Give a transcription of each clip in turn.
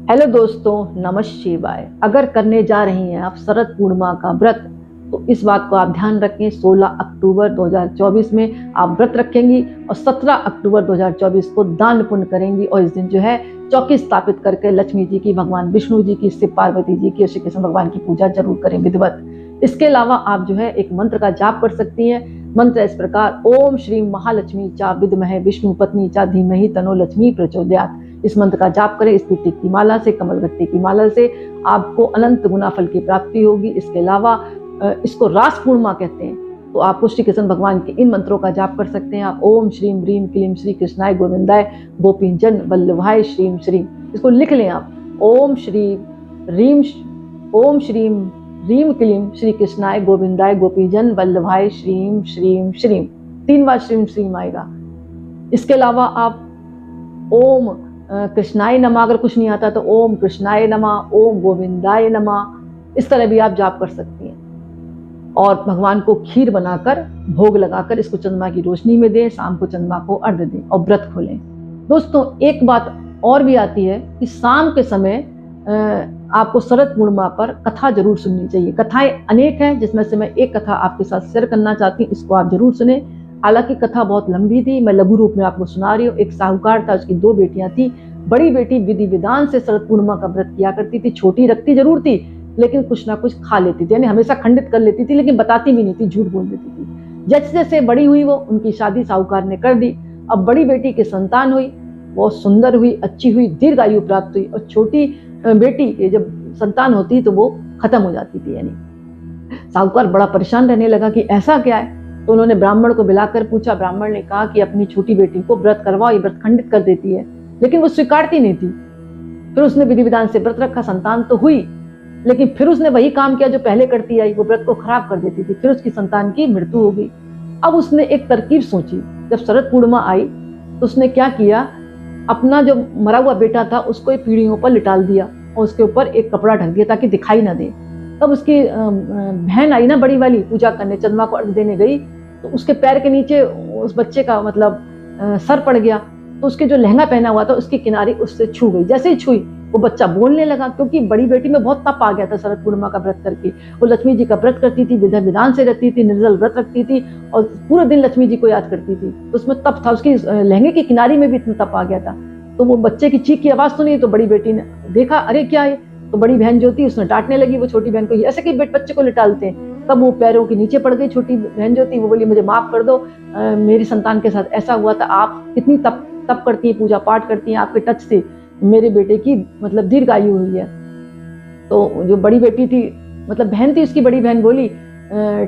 Hello दोस्तों, नमः शिवाय। अगर करने जा रही हैं आप शरद पूर्णिमा का व्रत, तो इस बात को आप ध्यान रखें, 16 अक्टूबर 2024 में आप व्रत रखेंगी और 17 अक्टूबर 2024 को दान पुण्य करेंगी। और इस दिन जो है चौकी स्थापित करके लक्ष्मी जी की, भगवान विष्णु जी की, शिव पार्वती जी की और श्री कृष्ण भगवान की पूजा जरूर करें विधिवत। इसके अलावा आप जो है एक मंत्र का जाप कर सकती हैं। मंत्र इस प्रकार: ओम श्री महालक्ष्मी चा विद्महे विष्णु पत्नी चा धीमहि तनो लक्ष्मी प्रचोदयात्। इस मंत्र का जाप करें। इस पीठी की माला से, कमलगट्टे की माला से आपको अनंत गुना फल की प्राप्ति होगी। इसके अलावा इसको रास पूर्णिमा कहते हैं, तो आपको श्री कृष्ण भगवान के इन मंत्रों का जाप कर सकते हैं। ओम श्रीम ह्रीम क्लीम श्री कृष्णाय गोविंदाय गोपीजन वल्लभाय श्रीम श्रीम। इसको लिख लें आप: ओम श्रीम ह्रीम क्लीम श्री कृष्णाय गोविंदाय गोपीजन वल्लभाय श्रीम श्रीम श्रीम। 3 बार श्रीम श्रीम आएगा। इसके अलावा आप ओम कृष्णाय नमः, अगर कुछ नहीं आता तो ओम कृष्णाय नमः, ओम गोविंदाय नमः, इस तरह भी आप जाप कर सकती हैं। और भगवान को खीर बनाकर भोग लगाकर इसको चंद्रमा की रोशनी में दें, शाम को चंद्रमा को अर्घ्य दें और व्रत खोलें। दोस्तों, एक बात और भी आती है कि शाम के समय आपको शरद पूर्णिमा पर कथा जरूर सुननी चाहिए। कथाएं अनेक हैं, जिसमें से मैं एक कथा आपके साथ शेयर करना चाहती हूँ, इसको आप जरूर सुने। हालांकि कथा बहुत लंबी थी, मैं लघु रूप में आपको सुना रही हूँ। एक साहूकार था, उसकी 2 बेटियां थी। बड़ी बेटी विधि विधान से शरद पूर्णिमा का व्रत किया करती थी। छोटी रखती जरूर थी, लेकिन कुछ ना कुछ खा लेती थी, यानी हमेशा खंडित कर लेती थी, लेकिन बताती भी नहीं थी, झूठ बोल देती थी। जैसे जैसे बड़ी हुई वो, उनकी शादी साहूकार ने कर दी। अब बड़ी बेटी की संतान हुई, बहुत सुंदर हुई, अच्छी हुई, दीर्घायु प्राप्त हुई। और छोटी बेटी जब संतान होती तो वो खत्म हो जाती थी। यानी साहूकार बड़ा परेशान रहने लगा कि ऐसा क्या है। तो उन्होंने ब्राह्मण को बुलाकर पूछा। ब्राह्मण ने कहा कि अपनी छोटी बेटी को व्रत करवाओ, ये व्रत खंडित कर देती है। लेकिन वो स्वीकारती नहीं थी। फिर उसने विधि विधान से व्रत रखा, संतान तो हुई, लेकिन फिर उसने वही काम किया जो पहले करती आई, वो व्रत को खराब कर देती थी। फिर उसकी संतान की मृत्यु हो गई। अब उसने एक तरकीब सोची। जब शरद पूर्णिमा आई तो उसने क्या किया, अपना जो मरा हुआ बेटा था उसको एक पीढ़ियों पर लिटाल दिया और उसके ऊपर एक कपड़ा ढक दिया ताकि दिखाई ना दे। तब उसकी बहन आई ना, बड़ी वाली, पूजा करने, चंद्रमा को अर्घ्य देने गई, तो उसके पैर के नीचे उस बच्चे का मतलब सर पड़ गया। तो उसके जो लहंगा पहना हुआ था उसकी किनारी उससे छू गई। जैसे ही छुई वो बच्चा बोलने लगा, क्योंकि बड़ी बेटी में बहुत तप आ गया था शरद पूर्णिमा का व्रत करके। वो लक्ष्मी जी का व्रत करती थी, विधि विधान से रहती थी, निर्जल व्रत रखती थी और पूरे दिन लक्ष्मी जी को याद करती थी। तो उसमें तप था, उसकी लहंगे की किनारी में भी इतना तप आ गया था। तो वो बच्चे की चीख की आवाज सुनी तो बड़ी बेटी ने देखा, अरे क्या है। तो बड़ी बहन जो थी उसने डांटने लगी वो छोटी बहन को, ऐसे कि बच्चे को लिटालते हैं। तब वो पैरों के नीचे पड़ गई। छोटी बहन जो थी वो बोली, मुझे माफ कर दो, मेरी संतान के साथ ऐसा हुआ था। आप कितनी तप करती हैं, पूजा पाठ करती हैं, आपके टच से मेरे बेटे की मतलब दीर्घायु हुई है। तो जो बड़ी बेटी थी, मतलब बहन थी उसकी, बड़ी बहन बोली,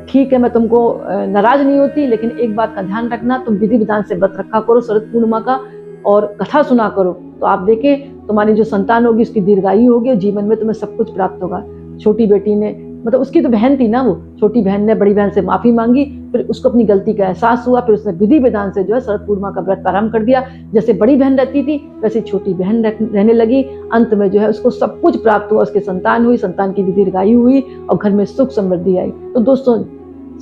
ठीक है, मैं तुमको नाराज नहीं होती, लेकिन एक बात का ध्यान रखना, तुम विधि विधान से व्रत रखा करो शरद पूर्णिमा का और कथा सुना करो, तो आप देखें तुम्हारी जो संतान होगी उसकी दीर्घायु होगी और जीवन में तुम्हें सब कुछ प्राप्त होगा। छोटी बेटी ने, मतलब उसकी तो बहन थी ना, वो छोटी बहन ने बड़ी बहन से माफी मांगी। फिर उसको अपनी गलती का एहसास हुआ। फिर उसने विधि विधान से जो है शरद पूर्णिमा का व्रत प्रारंभ कर दिया। जैसे बड़ी बहन रहती थी वैसे छोटी बहन रहने लगी। अंत में जो है उसको सब कुछ प्राप्त हुआ। उसकी संतान हुई, संतान की भी दीर्घायु हुई और घर में सुख समृद्धि आई। तो दोस्तों,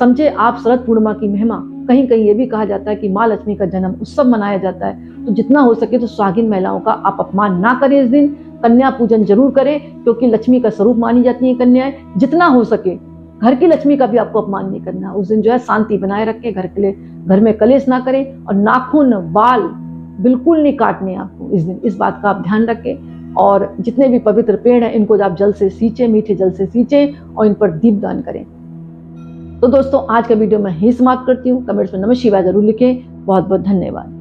समझे आप शरद पूर्णिमा की महिमा। कहीं कहीं ये भी कहा जाता है कि माँ लक्ष्मी का जन्म उत्सव मनाया जाता है। तो जितना हो सके तो सुहागिन महिलाओं का आप अपमान ना करें इस दिन। कन्या पूजन जरूर करें, क्योंकि लक्ष्मी का स्वरूप मानी जाती है कन्याएं। जितना हो सके घर की लक्ष्मी का भी आपको अपमान नहीं करना। उस दिन जो है शांति बनाए रखें, घर के लिए घर में कलेश ना करें और नाखून बाल बिल्कुल नहीं काटने आपको इस दिन। इस बात का आप ध्यान रखें। और जितने भी पवित्र पेड़ हैं इनको आप जल से सींचें, मीठे जल से सींचें और इन पर दीपदान करें। तो दोस्तों, आज का वीडियो मैं यहीं समाप्त करती हूँ। कमेंट्स में नमः शिवाय जरूर लिखें। बहुत बहुत धन्यवाद।